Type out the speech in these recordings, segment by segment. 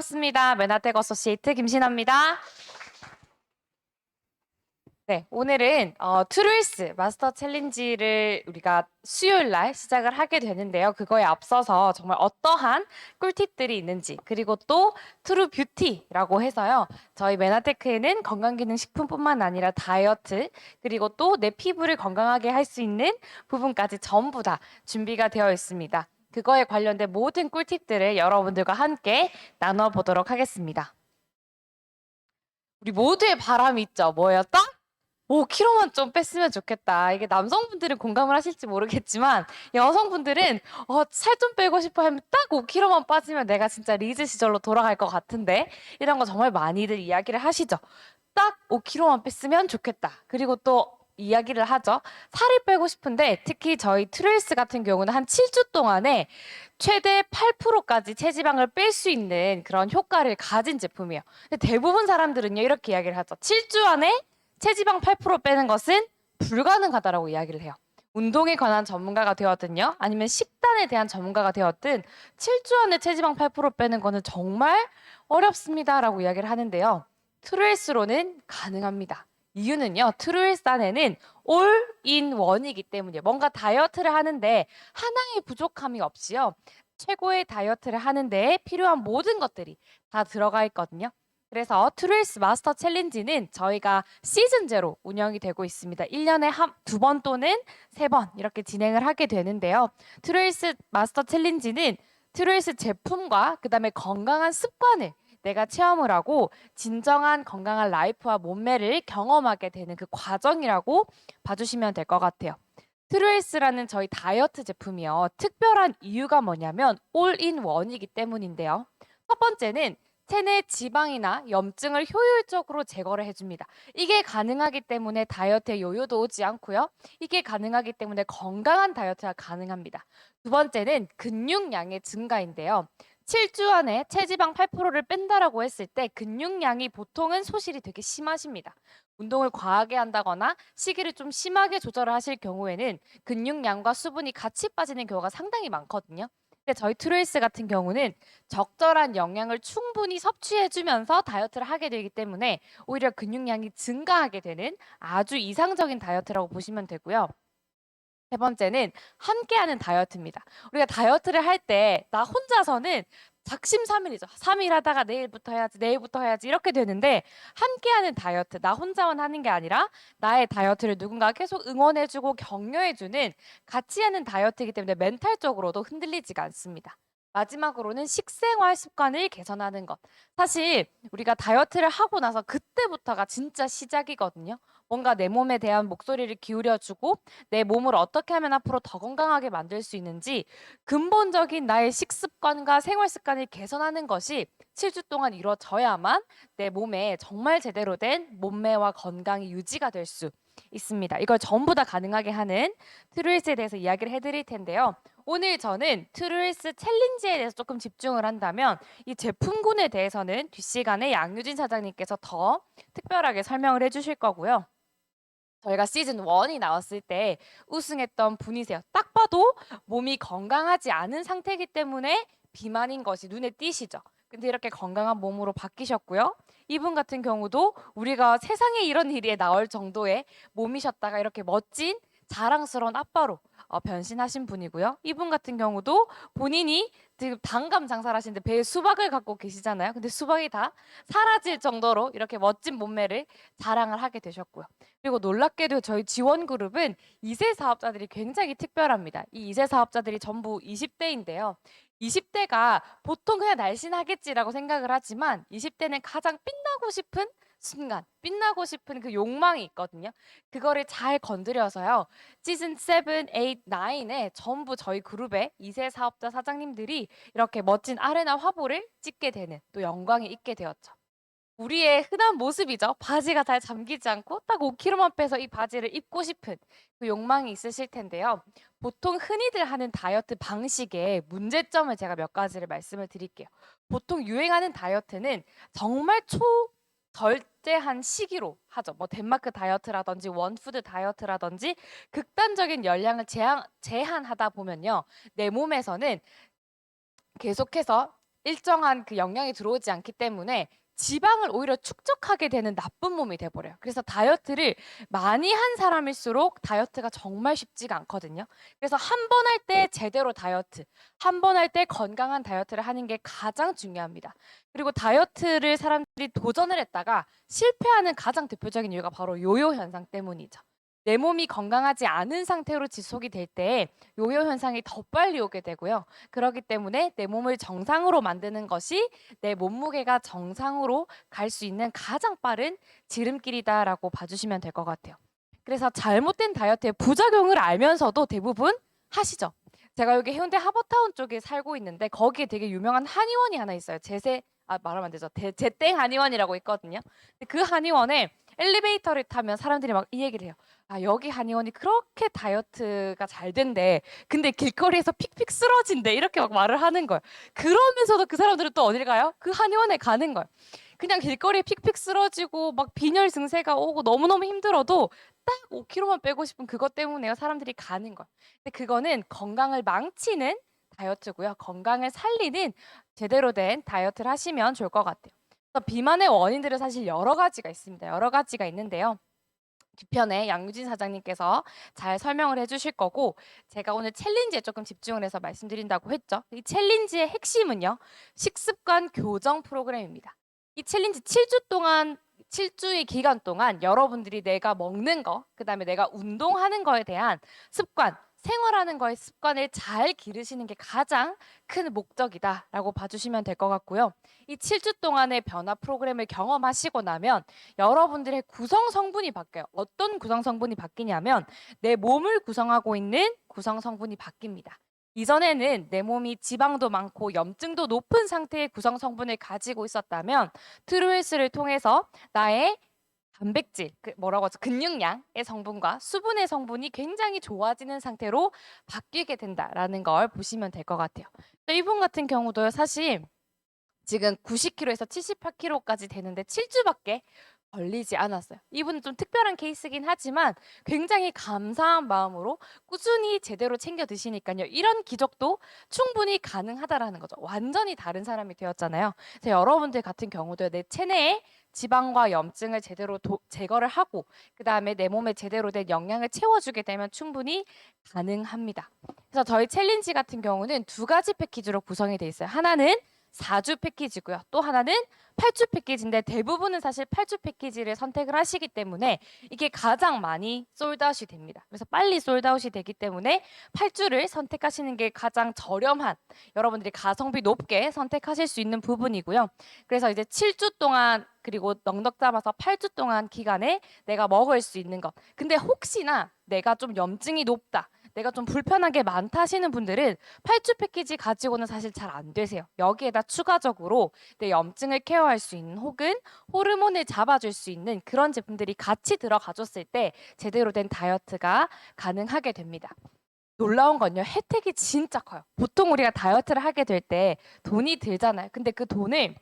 반갑습니다. 메나텍 어소시에이트 김신아입니다. 네, 오늘은 트루일스 마스터 챌린지를 우리가 수요일 날 시작을 하게 되는데요. 그거에 앞서서 정말 어떠한 꿀팁들이 있는지, 그리고 또 트루 뷰티라고 해서요. 저희 메나테크에는 건강기능식품뿐만 아니라 다이어트, 그리고 또 내 피부를 건강하게 할 수 있는 부분까지 전부 다 준비가 되어 있습니다. 그거에 관련된 모든 꿀팁들을 여러분들과 함께 나눠보도록 하겠습니다. 우리 모두의 바람이 있죠. 뭐였다? 5kg만 좀 뺐으면 좋겠다. 이게 남성분들은 공감을 하실지 모르겠지만 여성분들은 살 좀 빼고 싶어 하면 딱 5kg만 빠지면 내가 진짜 리즈 시절로 돌아갈 것 같은데 이런 거 정말 많이들 이야기를 하시죠. 딱 5kg만 뺐으면 좋겠다. 그리고 또 이야기를 하죠. 살이 빼고 싶은데 특히 저희 트레이스 같은 경우는 한 7주 동안에 최대 8%까지 체지방을 뺄 수 있는 그런 효과를 가진 제품이에요. 근데 대부분 사람들은요 이렇게 이야기를 하죠. 7주 안에 체지방 8% 빼는 것은 불가능하다라고 이야기를 해요. 운동에 관한 전문가가 되었든요. 아니면 식단에 대한 전문가가 되었든 7주 안에 체지방 8% 빼는 거는 정말 어렵습니다라고 이야기를 하는데요. 트루헬스로는 가능합니다. 이유는요. 트루헬스 안에는 올인원이기 때문이에요. 뭔가 다이어트를 하는데 하나의 부족함이 없이요. 최고의 다이어트를 하는데 필요한 모든 것들이 다 들어가 있거든요. 그래서 트루헬스 마스터 챌린지는 저희가 시즌제로 운영이 되고 있습니다. 1년에 두 번 또는 세 번 이렇게 진행을 하게 되는데요. 트루헬스 마스터 챌린지는 트루헬스 제품과 그다음에 건강한 습관을 내가 체험을 하고 진정한 건강한 라이프와 몸매를 경험하게 되는 그 과정이라고 봐주시면 될 것 같아요. 트루헬스라는 저희 다이어트 제품이요. 특별한 이유가 뭐냐면 올인원이기 때문인데요. 첫 번째는 체내 지방이나 염증을 효율적으로 제거를 해줍니다. 이게 가능하기 때문에 다이어트에 요요도 오지 않고요. 이게 가능하기 때문에 건강한 다이어트가 가능합니다. 두 번째는 근육량의 증가인데요. 7주 안에 체지방 8%를 뺀다라고 했을 때 근육량이 보통은 소실이 되게 심하십니다. 운동을 과하게 한다거나 시기를 좀 심하게 조절을 하실 경우에는 근육량과 수분이 같이 빠지는 경우가 상당히 많거든요. 근데 저희 트루일스 같은 경우는 적절한 영양을 충분히 섭취해주면서 다이어트를 하게 되기 때문에 오히려 근육량이 증가하게 되는 아주 이상적인 다이어트라고 보시면 되고요. 세 번째는 함께하는 다이어트입니다. 우리가 다이어트를 할 때 나 혼자서는 작심삼일이죠. 3일 하다가 내일부터 해야지, 내일부터 해야지 이렇게 되는데 함께하는 다이어트, 나 혼자만 하는 게 아니라 나의 다이어트를 누군가 계속 응원해주고 격려해주는 같이 하는 다이어트이기 때문에 멘탈적으로도 흔들리지가 않습니다. 마지막으로는 식생활 습관을 개선하는 것. 사실 우리가 다이어트를 하고 나서 그때부터가 진짜 시작이거든요. 뭔가 내 몸에 대한 목소리를 기울여주고 내 몸을 어떻게 하면 앞으로 더 건강하게 만들 수 있는지 근본적인 나의 식습관과 생활 습관을 개선하는 것이 7주 동안 이루어져야만 내 몸에 정말 제대로 된 몸매와 건강이 유지가 될 수 있습니다. 이걸 전부 다 가능하게 하는 트루일스에 대해서 이야기를 해드릴 텐데요. 오늘 저는 트루일스 챌린지에 대해서 조금 집중을 한다면 이 제품군에 대해서는 뒷시간에 양유진 사장님께서 더 특별하게 설명을 해주실 거고요. 저희가 시즌 1이 나왔을 때 우승했던 분이세요. 딱 봐도 몸이 건강하지 않은 상태이기 때문에 비만인 것이 눈에 띄시죠. 근데 이렇게 건강한 몸으로 바뀌셨고요. 이분 같은 경우도 우리가 세상에 이런 일이 나올 정도의 몸이셨다가 이렇게 멋진 자랑스러운 아빠로 변신하신 분이고요. 이분 같은 경우도 본인이 지금 단감 장사를 하시는데 배에 수박을 갖고 계시잖아요. 근데 수박이 다 사라질 정도로 이렇게 멋진 몸매를 자랑을 하게 되셨고요. 그리고 놀랍게도 저희 지원 그룹은 2세 사업자들이 굉장히 특별합니다. 이 2세 사업자들이 전부 20대인데요. 20대가 보통 그냥 날씬하겠지라고 생각을 하지만 20대는 가장 빛나고 싶은 순간, 빛나고 싶은 그 욕망이 있거든요. 그거를 잘 건드려서요. 시즌 7, 8, 9에 전부 저희 그룹의 2세 사업자 사장님들이 이렇게 멋진 아레나 화보를 찍게 되는 또 영광이 있게 되었죠. 우리의 흔한 모습이죠. 바지가 잘 잠기지 않고 딱 5kg만 빼서 이 바지를 입고 싶은 그 욕망이 있으실 텐데요. 보통 흔히들 하는 다이어트 방식의 문제점을 제가 몇 가지를 말씀을 드릴게요. 보통 유행하는 다이어트는 정말 절제한 시기로 하죠. 뭐 덴마크 다이어트라든지 원푸드 다이어트라든지 극단적인 열량을 제한하다 보면요. 내 몸에서는 계속해서 일정한 그 영양이 들어오지 않기 때문에 지방을 오히려 축적하게 되는 나쁜 몸이 돼버려요. 그래서 다이어트를 많이 한 사람일수록 다이어트가 정말 쉽지가 않거든요. 그래서 한 번 할 때 제대로 다이어트, 한 번 할 때 건강한 다이어트를 하는 게 가장 중요합니다. 그리고 다이어트를 사람들이 도전을 했다가 실패하는 가장 대표적인 이유가 바로 요요 현상 때문이죠. 내 몸이 건강하지 않은 상태로 지속이 될 때 요요 현상이 더 빨리 오게 되고요. 그렇기 때문에 내 몸을 정상으로 만드는 것이 내 몸무게가 정상으로 갈 수 있는 가장 빠른 지름길이다라고 봐주시면 될 것 같아요. 그래서 잘못된 다이어트의 부작용을 알면서도 대부분 하시죠. 제가 여기 해운대 하버타운 쪽에 살고 있는데 거기에 되게 유명한 한의원이 하나 있어요. 말하면 안 되죠. 제땡 한의원이라고 있거든요. 근데 그 한의원에 엘리베이터를 타면 사람들이 막 이 얘기를 해요. 아, 여기 한의원이 그렇게 다이어트가 잘 된대. 근데 길거리에서 픽픽 쓰러진대. 이렇게 막 말을 하는 거예요. 그러면서도 그 사람들은 또 어딜 가요? 그 한의원에 가는 거예요. 그냥 길거리에 픽픽 쓰러지고 막 빈혈 증세가 오고 너무너무 힘들어도 딱 5kg만 빼고 싶은 그것 때문에 사람들이 가는 거예요. 근데 그거는 건강을 망치는 다이어트고요. 건강을 살리는 제대로 된 다이어트를 하시면 좋을 것 같아요. 그래서 비만의 원인들은 사실 여러 가지가 있습니다. 여러 가지가 있는데요. 뒤편에 양유진 사장님께서 잘 설명을 해주실 거고 제가 오늘 챌린지에 조금 집중을 해서 말씀드린다고 했죠. 이 챌린지의 핵심은요. 식습관 교정 프로그램입니다. 이 챌린지 7주의 기간 동안 여러분들이 내가 먹는 거, 그다음에 내가 운동하는 거에 대한 습관, 생활하는 거의 습관을 잘 기르시는 게 가장 큰 목적이다라고 봐주시면 될 것 같고요. 이 7주 동안의 변화 프로그램을 경험하시고 나면 여러분들의 구성 성분이 바뀌어요. 어떤 구성 성분이 바뀌냐면 내 몸을 구성하고 있는 구성 성분이 바뀝니다. 이전에는 내 몸이 지방도 많고 염증도 높은 상태의 구성 성분을 가지고 있었다면 트루헬스를 통해서 나의 단백질, 뭐라고 하죠? 근육량의 성분과 수분의 성분이 굉장히 좋아지는 상태로 바뀌게 된다라는 걸 보시면 될 것 같아요. 이분 같은 경우도 사실 지금 90kg에서 78kg까지 되는데 7주밖에 걸리지 않았어요. 이분은 좀 특별한 케이스긴 하지만 굉장히 감사한 마음으로 꾸준히 제대로 챙겨 드시니까요. 이런 기적도 충분히 가능하다라는 거죠. 완전히 다른 사람이 되었잖아요. 그래서 여러분들 같은 경우도 내 체내에 지방과 염증을 제대로 제거를 하고 그다음에 내 몸에 제대로 된 영양을 채워주게 되면 충분히 가능합니다. 그래서 저희 챌린지 같은 경우는 두 가지 패키지로 구성이 돼 있어요. 하나는 4주 패키지고요. 또 하나는 8주 패키지인데 대부분은 사실 8주 패키지를 선택을 하시기 때문에 이게 가장 많이 솔드아웃이 됩니다. 그래서 빨리 솔드아웃이 되기 때문에 8주를 선택하시는 게 가장 저렴한 여러분들이 가성비 높게 선택하실 수 있는 부분이고요. 그래서 이제 7주 동안 그리고 넉넉 잡아서 8주 동안 기간에 내가 먹을 수 있는 것. 근데 혹시나 내가 좀 염증이 높다. 내가 좀 불편한 게 많다 하시는 분들은 8주 패키지 가지고는 사실 잘 안 되세요. 여기에다 추가적으로 내 염증을 케어할 수 있는 혹은 호르몬을 잡아줄 수 있는 그런 제품들이 같이 들어가줬을 때 제대로 된 다이어트가 가능하게 됩니다. 놀라운 건요. 혜택이 진짜 커요. 보통 우리가 다이어트를 하게 될 때 돈이 들잖아요. 근데 그 돈을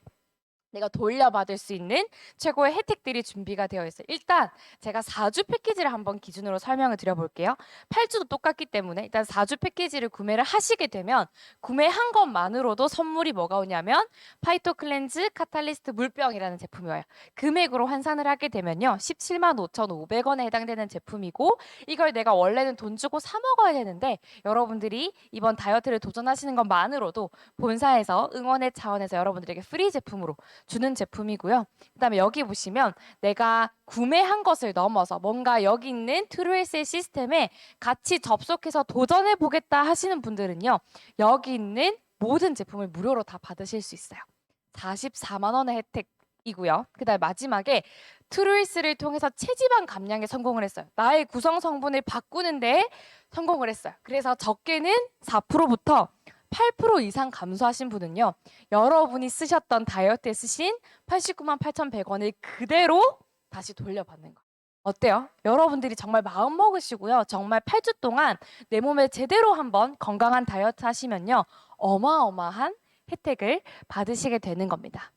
내가 돌려받을 수 있는 최고의 혜택들이 준비가 되어 있어요. 일단 제가 4주 패키지를 한번 기준으로 설명을 드려볼게요. 8주도 똑같기 때문에 일단 4주 패키지를 구매를 하시게 되면 구매한 것만으로도 선물이 뭐가 오냐면 파이토 클렌즈 카탈리스트 물병이라는 제품이 와요. 금액으로 환산을 하게 되면요. 17만 5,500원에 해당되는 제품이고 이걸 내가 원래는 돈 주고 사 먹어야 되는데 여러분들이 이번 다이어트를 도전하시는 것만으로도 본사에서 응원의 차원에서 여러분들에게 프리 제품으로 주는 제품이고요. 그다음에 여기 보시면 내가 구매한 것을 넘어서 뭔가 여기 있는 트루헬스의 시스템에 같이 접속해서 도전해 보겠다 하시는 분들은요. 여기 있는 모든 제품을 무료로 다 받으실 수 있어요. 44만 원의 혜택이고요. 그다음에 마지막에 트루헬스를 통해서 체지방 감량에 성공을 했어요. 나의 구성 성분을 바꾸는 데 성공을 했어요. 그래서 적게는 4%부터 8% 이상 감소하신 분은요. 여러분이 쓰셨던 다이어트에 쓰신 89만 8,100원을 그대로 다시 돌려받는 거예요. 어때요? 여러분들이 정말 마음 먹으시고요. 정말 8주 동안 내 몸에 제대로 한번 건강한 다이어트 하시면요. 어마어마한 혜택을 받으시게 되는 겁니다.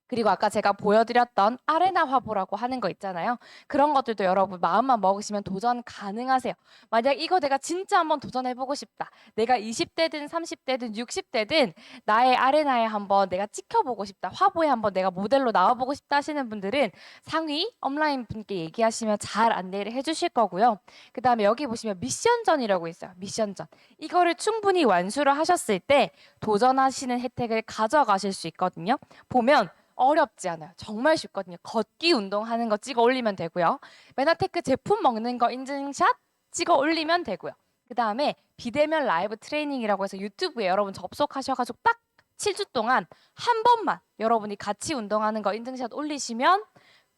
그리고 아까 제가 보여드렸던 아레나 화보라고 하는 거 있잖아요. 그런 것들도 여러분 마음만 먹으시면 도전 가능하세요. 만약 이거 내가 진짜 한번 도전해보고 싶다. 내가 20대든 30대든 60대든 나의 아레나에 한번 내가 찍혀보고 싶다. 화보에 한번 내가 모델로 나와보고 싶다 하시는 분들은 상위 업라인 분께 얘기하시면 잘 안내를 해주실 거고요. 그 다음에 여기 보시면 미션전이라고 있어요. 미션전. 이거를 충분히 완수를 하셨을 때 도전하시는 혜택을 가져가실 수 있거든요. 보면 어렵지 않아요. 정말 쉽거든요. 걷기 운동하는 거 찍어 올리면 되고요. 메나테크 제품 먹는 거 인증샷 찍어 올리면 되고요. 그 다음에 비대면 라이브 트레이닝이라고 해서 유튜브에 여러분 접속하셔가지고 딱 7주 동안 한 번만 여러분이 같이 운동하는 거 인증샷 올리시면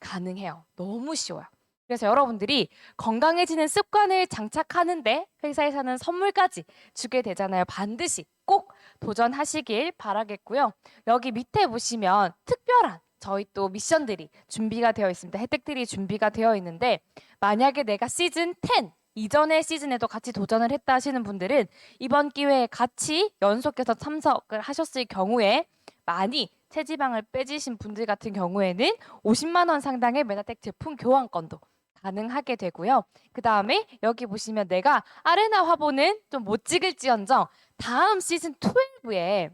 가능해요. 너무 쉬워요. 그래서 여러분들이 건강해지는 습관을 장착하는데 회사에서는 선물까지 주게 되잖아요. 반드시 꼭 도전하시길 바라겠고요. 여기 밑에 보시면 특별한 저희 또 미션들이 준비가 되어 있습니다. 혜택들이 준비가 되어 있는데 만약에 내가 시즌 10 이전의 시즌에도 같이 도전을 했다 하시는 분들은 이번 기회에 같이 연속해서 참석을 하셨을 경우에 많이 체지방을 빼지신 분들 같은 경우에는 50만 원 상당의 메나텍 제품 교환권도 가능하게 되고요. 그 다음에 여기 보시면 내가 아레나 화보는 좀 못 찍을지언정 다음 시즌 12에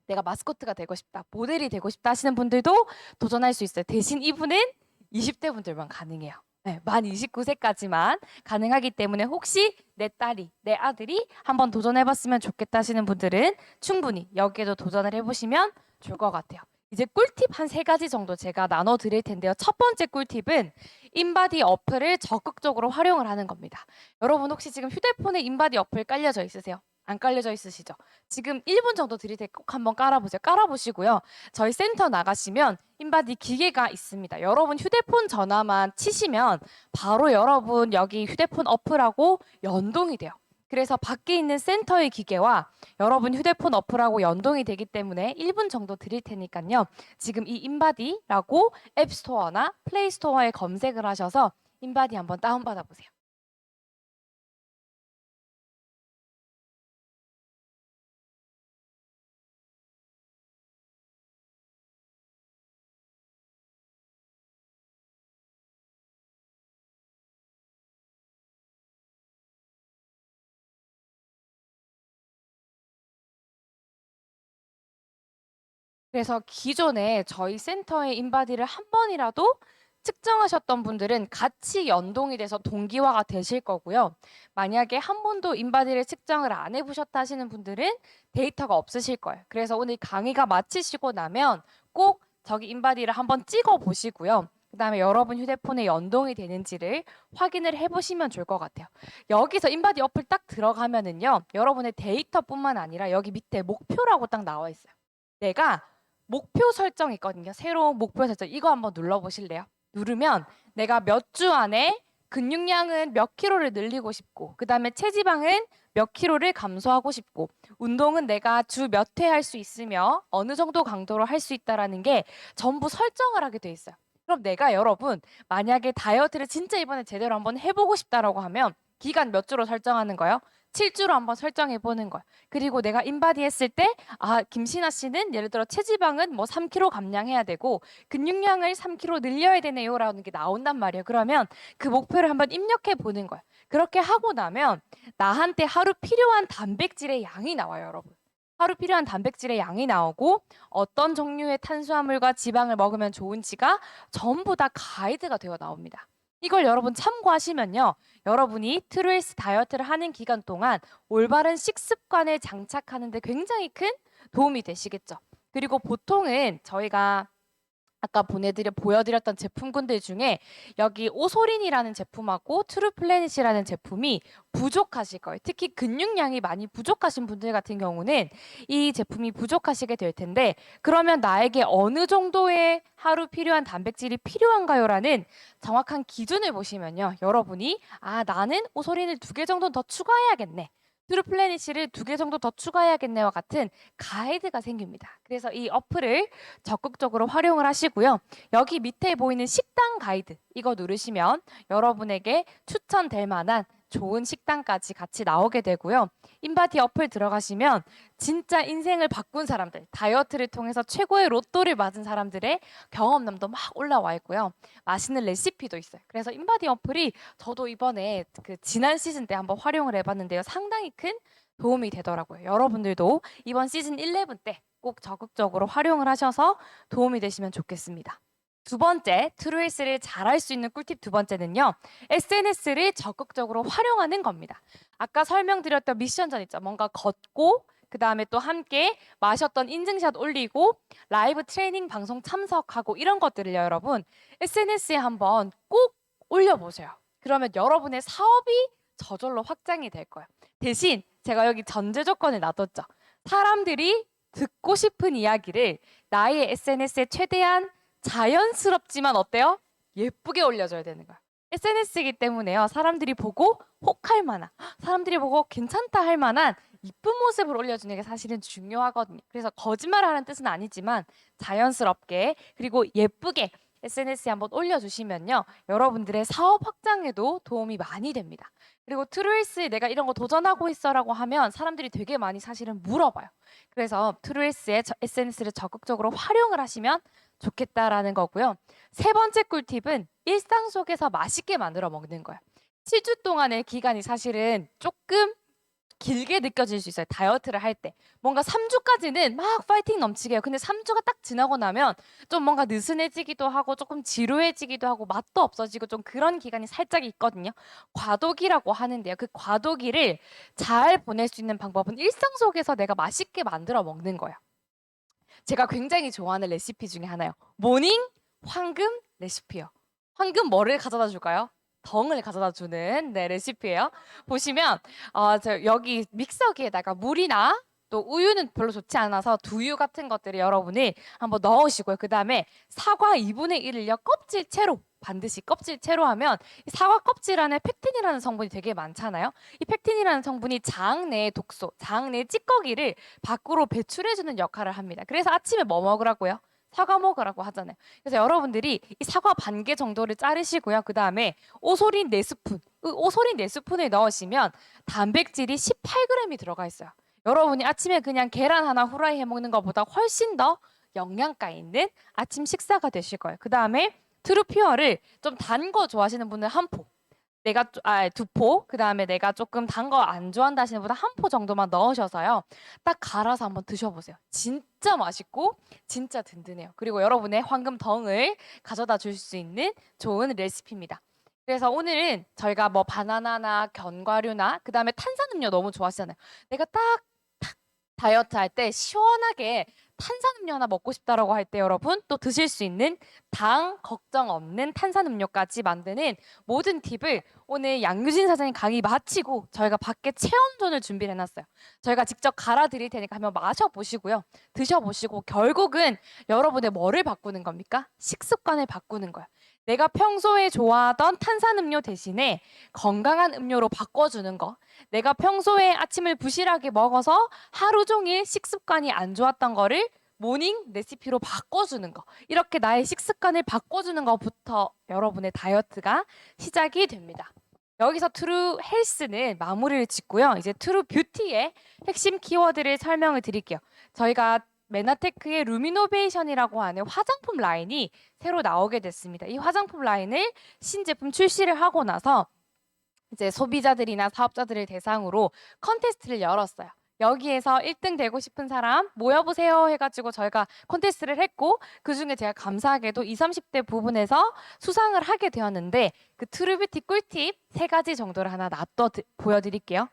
내가 마스코트가 되고 싶다, 모델이 되고 싶다 하시는 분들도 도전할 수 있어요. 대신 이분은 20대 분들만 가능해요. 네, 만 29세까지만 가능하기 때문에 혹시 내 딸이, 내 아들이 한번 도전해봤으면 좋겠다 하시는 분들은 충분히 여기에도 도전을 해보시면 좋을 것 같아요. 이제 꿀팁 한 3가지 정도 제가 나눠 드릴 텐데요. 첫 번째 꿀팁은 인바디 어플을 적극적으로 활용을 하는 겁니다. 여러분 혹시 지금 휴대폰에 인바디 어플 깔려져 있으세요? 안 깔려져 있으시죠? 지금 1분 정도 드릴 때 꼭 한번 깔아보세요. 깔아보시고요. 저희 센터 나가시면 인바디 기계가 있습니다. 여러분 휴대폰 전화만 치시면 바로 여러분 여기 휴대폰 어플하고 연동이 돼요. 그래서 밖에 있는 센터의 기계와 여러분 휴대폰 어플하고 연동이 되기 때문에 1분 정도 드릴 테니까요. 지금 이 인바디라고 앱스토어나 플레이스토어에 검색을 하셔서 인바디 한번 다운받아 보세요. 그래서 기존에 저희 센터의 인바디를 한 번이라도 측정하셨던 분들은 같이 연동이 돼서 동기화가 되실 거고요. 만약에 한 번도 인바디를 측정을 안 해보셨다 하시는 분들은 데이터가 없으실 거예요. 그래서 오늘 강의가 마치시고 나면 꼭 저기 인바디를 한번 찍어 보시고요. 그 다음에 여러분 휴대폰에 연동이 되는지를 확인을 해보시면 좋을 것 같아요. 여기서 인바디 어플 딱 들어가면은요. 여러분의 데이터뿐만 아니라 여기 밑에 목표라고 딱 나와 있어요. 내가 목표 설정 있거든요. 새로운 목표 설정. 이거 한번 눌러보실래요? 누르면 내가 몇 주 안에 근육량은 몇 킬로를 늘리고 싶고, 그 다음에 체지방은 몇 킬로를 감소하고 싶고, 운동은 내가 주 몇 회 할 수 있으며 어느 정도 강도로 할 수 있다라는 게 전부 설정을 하게 돼 있어요. 그럼 내가 여러분 만약에 다이어트를 진짜 이번에 제대로 한번 해보고 싶다라고 하면 기간 몇 주로 설정하는 거예요? 7주로 한번 설정해 보는 거예요. 그리고 내가 인바디 했을 때 김신아 씨는 예를 들어 체지방은 뭐 3kg 감량해야 되고 근육량을 3kg 늘려야 되네요라는 게 나온단 말이에요. 그러면 그 목표를 한번 입력해 보는 거예요. 그렇게 하고 나면 나한테 하루 필요한 단백질의 양이 나와요, 여러분. 하루 필요한 단백질의 양이 나오고 어떤 종류의 탄수화물과 지방을 먹으면 좋은지가 전부 다 가이드가 되어 나옵니다. 이걸 여러분 참고하시면요. 여러분이 트루헬스 다이어트를 하는 기간 동안 올바른 식습관을 장착하는 데 굉장히 큰 도움이 되시겠죠. 그리고 보통은 저희가 아까 보여드렸던 제품군들 중에 여기 오소린이라는 제품하고 트루플래닛이라는 제품이 부족하실 거예요. 특히 근육량이 많이 부족하신 분들 같은 경우는 이 제품이 부족하시게 될 텐데 그러면 나에게 어느 정도의 하루 필요한 단백질이 필요한가요라는 정확한 기준을 보시면요. 여러분이 나는 오소린을 2개 정도 더 추가해야겠네. 트루플래닛을 2개 정도 더 추가해야겠네와 같은 가이드가 생깁니다. 그래서 이 어플을 적극적으로 활용을 하시고요. 여기 밑에 보이는 식단 가이드 이거 누르시면 여러분에게 추천될 만한 좋은 식단까지 같이 나오게 되고요. 인바디 어플 들어가시면 진짜 인생을 바꾼 사람들, 다이어트를 통해서 최고의 로또를 맞은 사람들의 경험담도 막 올라와 있고요. 맛있는 레시피도 있어요. 그래서 인바디 어플이 저도 이번에 그 지난 시즌 때 한번 활용을 해봤는데요. 상당히 큰 도움이 되더라고요. 여러분들도 이번 시즌 11 때 꼭 적극적으로 활용을 하셔서 도움이 되시면 좋겠습니다. 두 번째, 트루일스를 잘할 수 있는 꿀팁 두 번째는요. SNS를 적극적으로 활용하는 겁니다. 아까 설명드렸던 미션전 있죠. 뭔가 걷고 그다음에 또 함께 마셨던 인증샷 올리고 라이브 트레이닝 방송 참석하고 이런 것들을요, 여러분. SNS에 한번 꼭 올려보세요. 그러면 여러분의 사업이 저절로 확장이 될 거예요. 대신 제가 여기 전제 조건을 놔뒀죠. 사람들이 듣고 싶은 이야기를 나의 SNS에 최대한 자연스럽지만 어때요? 예쁘게 올려줘야 되는 거야. SNS이기 때문에요. 사람들이 보고 혹할 만한, 사람들이 보고 괜찮다 할 만한 이쁜 모습을 올려주는 게 사실은 중요하거든요. 그래서 거짓말하는 뜻은 아니지만 자연스럽게 그리고 예쁘게 SNS에 한번 올려주시면요. 여러분들의 사업 확장에도 도움이 많이 됩니다. 그리고 트루일스에 내가 이런 거 도전하고 있어라고 하면 사람들이 되게 많이 사실은 물어봐요. 그래서 트루일스의 SNS를 적극적으로 활용을 하시면 좋겠다라는 거고요. 세 번째 꿀팁은 일상 속에서 맛있게 만들어 먹는 거예요. 7주 동안의 기간이 사실은 조금 길게 느껴질 수 있어요. 다이어트를 할 때. 뭔가 3주까지는 막 파이팅 넘치게 해요. 근데 3주가 딱 지나고 나면 좀 뭔가 느슨해지기도 하고 조금 지루해지기도 하고 맛도 없어지고 좀 그런 기간이 살짝 있거든요. 과도기라고 하는데요. 그 과도기를 잘 보낼 수 있는 방법은 일상 속에서 내가 맛있게 만들어 먹는 거예요. 제가 굉장히 좋아하는 레시피 중에 하나요. 모닝 황금 레시피요. 황금 뭐를 가져다 줄까요? 덩을 가져다 주는 레시피예요. 보시면 저 여기 믹서기에다가 물이나 또 우유는 별로 좋지 않아서 두유 같은 것들을 여러분이 한번 넣으시고요. 그다음에 사과 2분의 1을요. 껍질채로 반드시 껍질채로 하면 이 사과 껍질 안에 펙틴이라는 성분이 되게 많잖아요. 이 펙틴이라는 성분이 장 내의 독소, 장 내의 찌꺼기를 밖으로 배출해주는 역할을 합니다. 그래서 아침에 뭐 먹으라고요? 사과 먹으라고 하잖아요. 그래서 여러분들이 이 사과 반 개 정도를 자르시고요. 그 다음에 오소린 4스푼, 오소린 4스푼을 넣으시면 단백질이 18g이 들어가 있어요. 여러분이 아침에 그냥 계란 하나 후라이 해 먹는 것보다 훨씬 더 영양가 있는 아침 식사가 되실 거예요. 그 다음에 트루퓨어를 좀 단 거 좋아하시는 분은 한 포, 내가 두 포, 그 다음에 내가 조금 단 거 안 좋아한다 하시는 분은 한 포 정도만 넣으셔서요. 딱 갈아서 한번 드셔보세요. 진짜 맛있고 진짜 든든해요. 그리고 여러분의 황금덩을 가져다 줄 수 있는 좋은 레시피입니다. 그래서 오늘은 저희가 뭐 바나나나 견과류나 그 다음에 탄산음료 너무 좋아하시잖아요. 내가 딱 다이어트 할 때 시원하게 탄산음료 하나 먹고 싶다라고 할 때 여러분 또 드실 수 있는 당 걱정 없는 탄산음료까지 만드는 모든 팁을 오늘 양유진 사장님 강의 마치고 저희가 밖에 체험존을 준비를 해놨어요. 저희가 직접 갈아 드릴 테니까 한번 마셔보시고요. 드셔보시고 결국은 여러분의 뭐를 바꾸는 겁니까? 식습관을 바꾸는 거예요. 내가 평소에 좋아하던 탄산음료 대신에 건강한 음료로 바꿔주는 거. 내가 평소에 아침을 부실하게 먹어서 하루 종일 식습관이 안 좋았던 거를 모닝 레시피로 바꿔주는 거. 이렇게 나의 식습관을 바꿔주는 것부터 여러분의 다이어트가 시작이 됩니다. 여기서 트루 헬스는 마무리를 짓고요. 이제 트루 뷰티의 핵심 키워드를 설명을 드릴게요. 저희가 메나테크의 루미노베이션이라고 하는 화장품 라인이 새로 나오게 됐습니다. 이 화장품 라인을 신제품 출시를 하고 나서 이제 소비자들이나 사업자들을 대상으로 컨테스트를 열었어요. 여기에서 1등 되고 싶은 사람 모여보세요 해가지고 저희가 콘테스트를 했고 그중에 제가 감사하게도 20, 30대 부분에서 수상을 하게 되었는데 그 트루뷰티 꿀팁 3가지 정도를 하나 놔둬 보여드릴게요.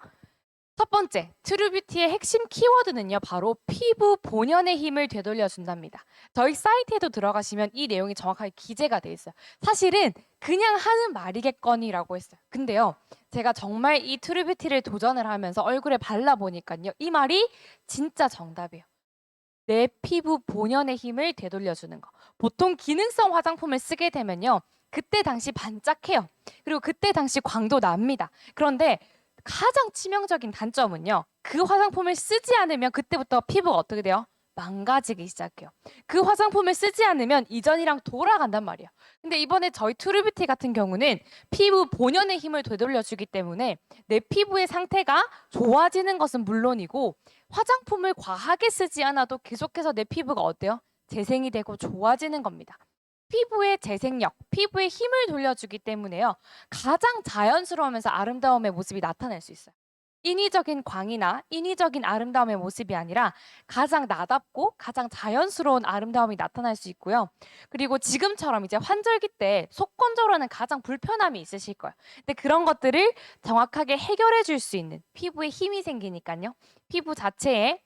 첫 번째, 트루뷰티의 핵심 키워드는요. 바로 피부 본연의 힘을 되돌려준답니다. 저희 사이트에도 들어가시면 이 내용이 정확하게 기재가 돼 있어요. 사실은 그냥 하는 말이겠거니라고 했어요. 근데요. 제가 정말 이 트루뷰티를 도전을 하면서 얼굴에 발라보니까요. 이 말이 진짜 정답이에요. 내 피부 본연의 힘을 되돌려주는 거. 보통 기능성 화장품을 쓰게 되면요. 그때 당시 반짝해요. 그리고 그때 당시 광도 납니다. 그런데 가장 치명적인 단점은요. 그 화장품을 쓰지 않으면 그때부터 피부가 어떻게 돼요? 망가지기 시작해요. 그 화장품을 쓰지 않으면 이전이랑 돌아간단 말이에요. 근데 이번에 저희 트루뷰티 같은 경우는 피부 본연의 힘을 되돌려주기 때문에 내 피부의 상태가 좋아지는 것은 물론이고 화장품을 과하게 쓰지 않아도 계속해서 내 피부가 어때요? 재생이 되고 좋아지는 겁니다. 피부의 재생력, 피부의 힘을 돌려주기 때문에요. 가장 자연스러우면서 아름다움의 모습이 나타날 수 있어요. 인위적인 광이나 인위적인 아름다움의 모습이 아니라 가장 나답고 가장 자연스러운 아름다움이 나타날 수 있고요. 그리고 지금처럼 이제 환절기 때 속건조라는 가장 불편함이 있으실 거예요. 근데 그런 것들을 정확하게 해결해 줄 수 있는 피부에 힘이 생기니까요. 피부 자체에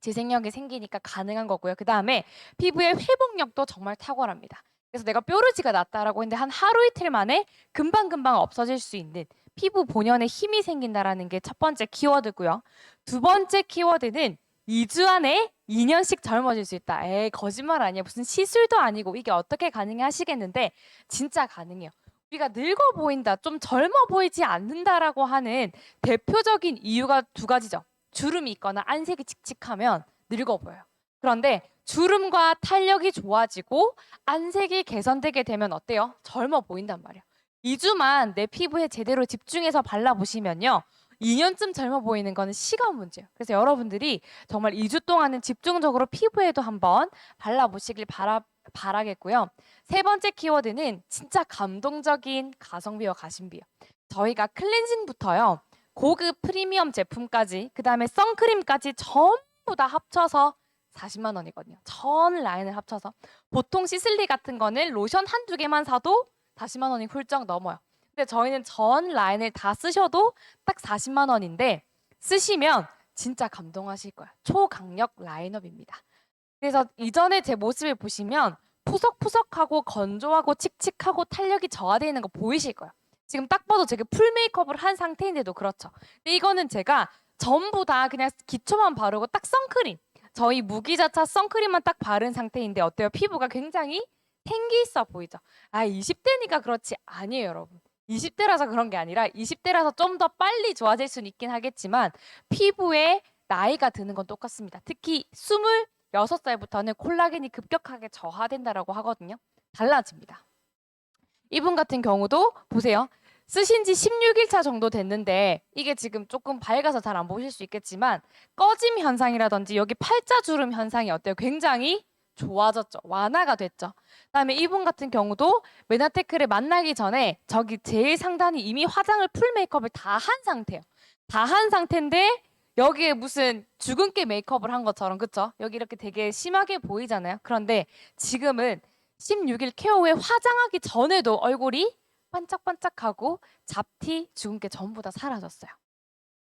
재생력이 생기니까 가능한 거고요. 그다음에 피부의 회복력도 정말 탁월합니다. 그래서 내가 뾰루지가 났다라고 했는데 한 하루 이틀 만에 금방금방 없어질 수 있는 피부 본연의 힘이 생긴다라는 게 첫 번째 키워드고요. 두 번째 키워드는 2주 안에 2년씩 젊어질 수 있다. 에이, 거짓말 아니야. 무슨 시술도 아니고 이게 어떻게 가능해 하시겠는데 진짜 가능해요. 우리가 늙어 보인다, 좀 젊어 보이지 않는다라고 하는 대표적인 이유가 두 가지죠. 주름이 있거나 안색이 칙칙하면 늙어 보여요. 그런데 주름과 탄력이 좋아지고 안색이 개선되게 되면 어때요? 젊어 보인단 말이에요. 2주만 내 피부에 제대로 집중해서 발라보시면요. 2년쯤 젊어 보이는 거는 시간 문제예요. 그래서 여러분들이 정말 2주 동안은 집중적으로 피부에도 한번 발라보시길 바라겠고요. 세 번째 키워드는 진짜 감동적인 가성비와 가심비예요. 저희가 클렌징부터요. 고급 프리미엄 제품까지 그다음에 선크림까지 전부 다 합쳐서 40만 원이거든요. 전 라인을 합쳐서. 보통 시슬리 같은 거는 로션 한두 개만 사도 40만 원이 훌쩍 넘어요. 근데 저희는 전 라인을 다 쓰셔도 딱 40만 원인데 쓰시면 진짜 감동하실 거예요. 초강력 라인업입니다. 그래서 이전에 제 모습을 보시면 푸석푸석하고 건조하고 칙칙하고 탄력이 저하되어 있는 거 보이실 거예요. 지금 딱 봐도 제가 풀 메이크업을 한 상태인데도 그렇죠. 근데 이거는 제가 전부 다 그냥 기초만 바르고 딱 선크림, 저희 무기자차 선크림만 딱 바른 상태인데 어때요? 피부가 굉장히 생기 있어 보이죠? 아, 20대니까 그렇지. 아니에요, 여러분. 20대라서 그런 게 아니라 20대라서 좀 더 빨리 좋아질 수는 있긴 하겠지만 피부에 나이가 드는 건 똑같습니다. 특히 26살부터는 콜라겐이 급격하게 저하된다라고 하거든요. 달라집니다. 이분 같은 경우도 보세요. 쓰신 지 16일 차 정도 됐는데 이게 지금 조금 밝아서 잘 안 보실 수 있겠지만 꺼짐 현상이라든지 여기 팔자주름 현상이 어때요? 굉장히 좋아졌죠. 완화가 됐죠. 그다음에 이분 같은 경우도 메나테크를 만나기 전에 저기 제일 상단이 이미 화장을 풀 메이크업을 다 한 상태예요. 다 한 상태인데 여기에 무슨 주근깨 메이크업을 한 것처럼 그쵸? 여기 이렇게 되게 심하게 보이잖아요. 그런데 지금은 16일 케어 후에 화장하기 전에도 얼굴이 반짝반짝하고 잡티, 주근깨 전부 다 사라졌어요.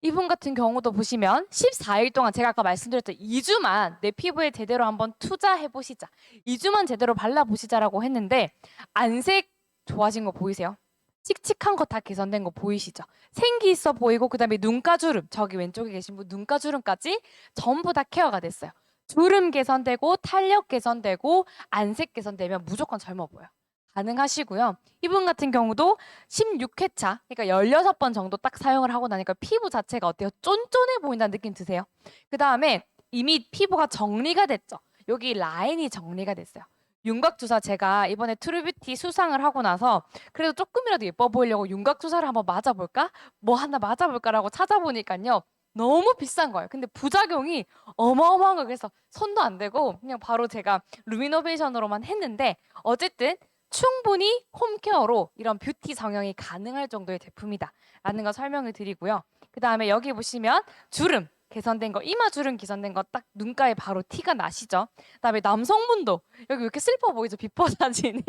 이분 같은 경우도 보시면 14일 동안 제가 아까 말씀드렸던 2주만 내 피부에 제대로 한번 투자해 보시자. 2주만 제대로 발라 보시자라고 했는데 안색 좋아진 거 보이세요? 칙칙한 거 다 개선된 거 보이시죠? 생기 있어 보이고 그다음에 눈가주름, 저기 왼쪽에 계신 분 눈가주름까지 전부 다 케어가 됐어요. 주름 개선되고 탄력 개선되고 안색 개선되면 무조건 젊어 보여요. 가능하시고요. 이분 같은 경우도 16회차, 그러니까 16번 정도 딱 사용을 하고 나니까 피부 자체가 어때요? 쫀쫀해 보인다는 느낌 드세요? 그 다음에 이미 피부가 정리가 됐죠. 여기 라인이 정리가 됐어요. 윤곽주사 제가 이번에 트루뷰티 수상을 하고 나서 그래도 조금이라도 예뻐 보이려고 윤곽주사를 한번 맞아볼까? 뭐 하나 맞아볼까라고 찾아보니까요. 너무 비싼 거예요. 근데 부작용이 어마어마한 거예요. 그래서 손도 안 대고 그냥 바로 제가 루미노베이션으로만 했는데 어쨌든 충분히 홈케어로 이런 뷰티 성형이 가능할 정도의 제품이다 라는 거 설명을 드리고요. 그 다음에 여기 보시면 주름 개선된 거, 이마 주름 개선된 거 딱 눈가에 바로 티가 나시죠. 그 다음에 남성분도 여기 왜 이렇게 슬퍼 보이죠? 비포 사진이.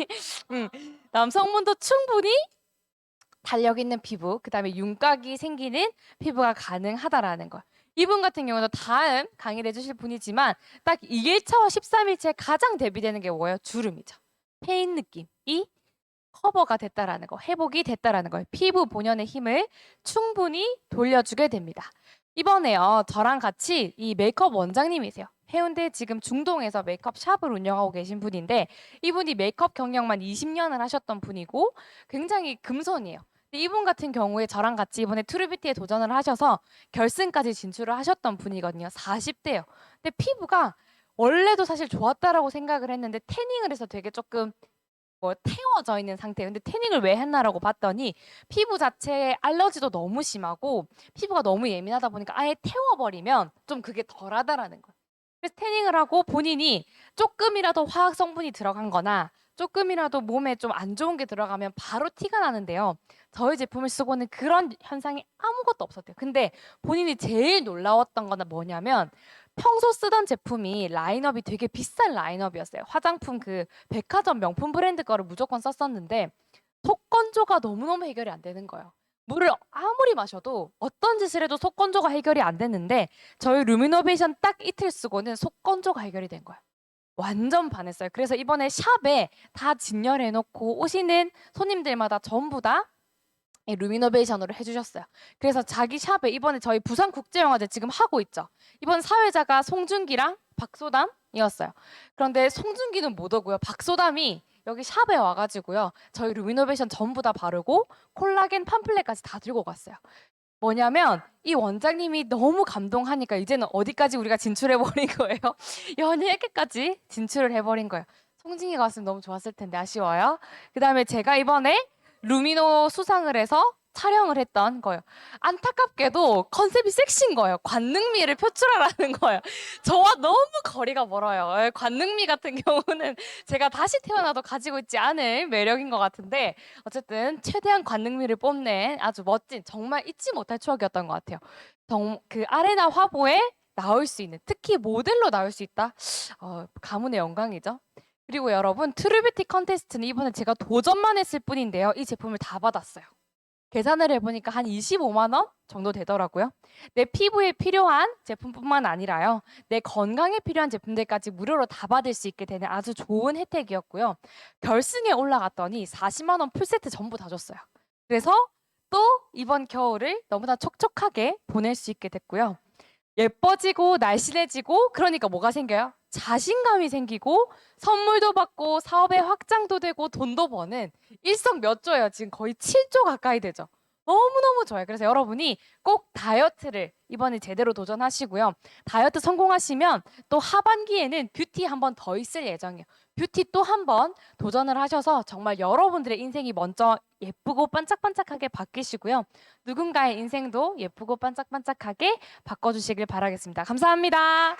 남성분도 충분히 탄력 있는 피부, 그 다음에 윤곽이 생기는 피부가 가능하다라는 거. 이분 같은 경우도 다음 강의를 해주실 분이지만 딱 2일차와 13일차에 가장 대비되는 게 뭐예요? 주름이죠. 페인 느낌이 커버가 됐다라는 거, 회복이 됐다라는 거예요. 피부 본연의 힘을 충분히 돌려주게 됩니다. 이번에요, 저랑 같이 이 메이크업 원장님이세요. 해운대 지금 중동에서 메이크업 샵을 운영하고 계신 분인데 이분이 메이크업 경력만 20년을 하셨던 분이고 굉장히 금손이에요. 이분 같은 경우에 저랑 같이 이번에 트루뷰티에 도전을 하셔서 결승까지 진출을 하셨던 분이거든요. 40대예요. 근데 피부가 원래도 사실 좋았다라고 생각을 했는데 태닝을 해서 되게 조금 뭐 태워져 있는 상태. 근데 태닝을 왜 했나라고 봤더니 피부 자체에 알러지도 너무 심하고 피부가 너무 예민하다 보니까 아예 태워버리면 좀 그게 덜하다라는 거예요. 그래서 태닝을 하고 본인이 조금이라도 화학 성분이 들어간 거나 조금이라도 몸에 좀 안 좋은 게 들어가면 바로 티가 나는데요. 저희 제품을 쓰고는 그런 현상이 아무것도 없었대요. 근데 본인이 제일 놀라웠던 거는 뭐냐면 평소 쓰던 제품이 라인업이 되게 비싼 라인업이었어요. 화장품 그 백화점 명품 브랜드 거를 무조건 썼었는데 속 건조가 너무너무 해결이 안 되는 거예요. 물을 아무리 마셔도 어떤 짓을 해도 속 건조가 해결이 안 됐는데 저희 루미노베이션 딱 이틀 쓰고는 속 건조가 해결이 된 거예요. 완전 반했어요. 그래서 이번에 샵에 다 진열해 놓고 오시는 손님들마다 전부 다 이 루미노베이션으로 해주셨어요. 그래서 자기 샵에 이번에 저희 부산국제영화제 지금 하고 있죠. 이번 사회자가 송중기랑 박소담이었어요. 그런데 송중기는 못 오고요. 박소담이 여기 샵에 와가지고요. 저희 루미노베이션 전부 다 바르고 콜라겐 팜플렛까지 다 들고 갔어요. 뭐냐면 이 원장님이 너무 감동하니까 이제는 어디까지 우리가 진출해버린 거예요. 연예계까지 진출을 해버린 거예요. 송중기가 왔으면 너무 좋았을 텐데 아쉬워요. 그 다음에 제가 이번에 루미노 수상을 해서 촬영을 했던 거예요. 안타깝게도 컨셉이 섹시인 거예요. 관능미를 표출하라는 거예요. 저와 너무 거리가 멀어요. 관능미 같은 경우는 제가 다시 태어나도 가지고 있지 않을 매력인 것 같은데 어쨌든 최대한 관능미를 뽐낸 아주 멋진 정말 잊지 못할 추억이었던 것 같아요. 그 아레나 화보에 나올 수 있는 특히 모델로 나올 수 있다. 가문의 영광이죠. 그리고 여러분 트루뷰티 컨테스트는 이번에 제가 도전만 했을 뿐인데요. 이 제품을 다 받았어요. 계산을 해보니까 한 25만 원 정도 되더라고요. 내 피부에 필요한 제품뿐만 아니라요. 내 건강에 필요한 제품들까지 무료로 다 받을 수 있게 되는 아주 좋은 혜택이었고요. 결승에 올라갔더니 40만 원 풀세트 전부 다 줬어요. 그래서 또 이번 겨울을 너무나 촉촉하게 보낼 수 있게 됐고요. 예뻐지고 날씬해지고 그러니까 뭐가 생겨요? 자신감이 생기고 선물도 받고 사업의 확장도 되고 돈도 버는 일석몇조예요. 지금 거의 7조 가까이 되죠. 너무너무 좋아요. 그래서 여러분이 꼭 다이어트를 이번에 제대로 도전하시고요. 다이어트 성공하시면 또 하반기에는 뷰티 한 번 더 있을 예정이에요. 뷰티 또 한 번 도전을 하셔서 정말 여러분들의 인생이 먼저 예쁘고 반짝반짝하게 바뀌시고요. 누군가의 인생도 예쁘고 반짝반짝하게 바꿔주시길 바라겠습니다. 감사합니다.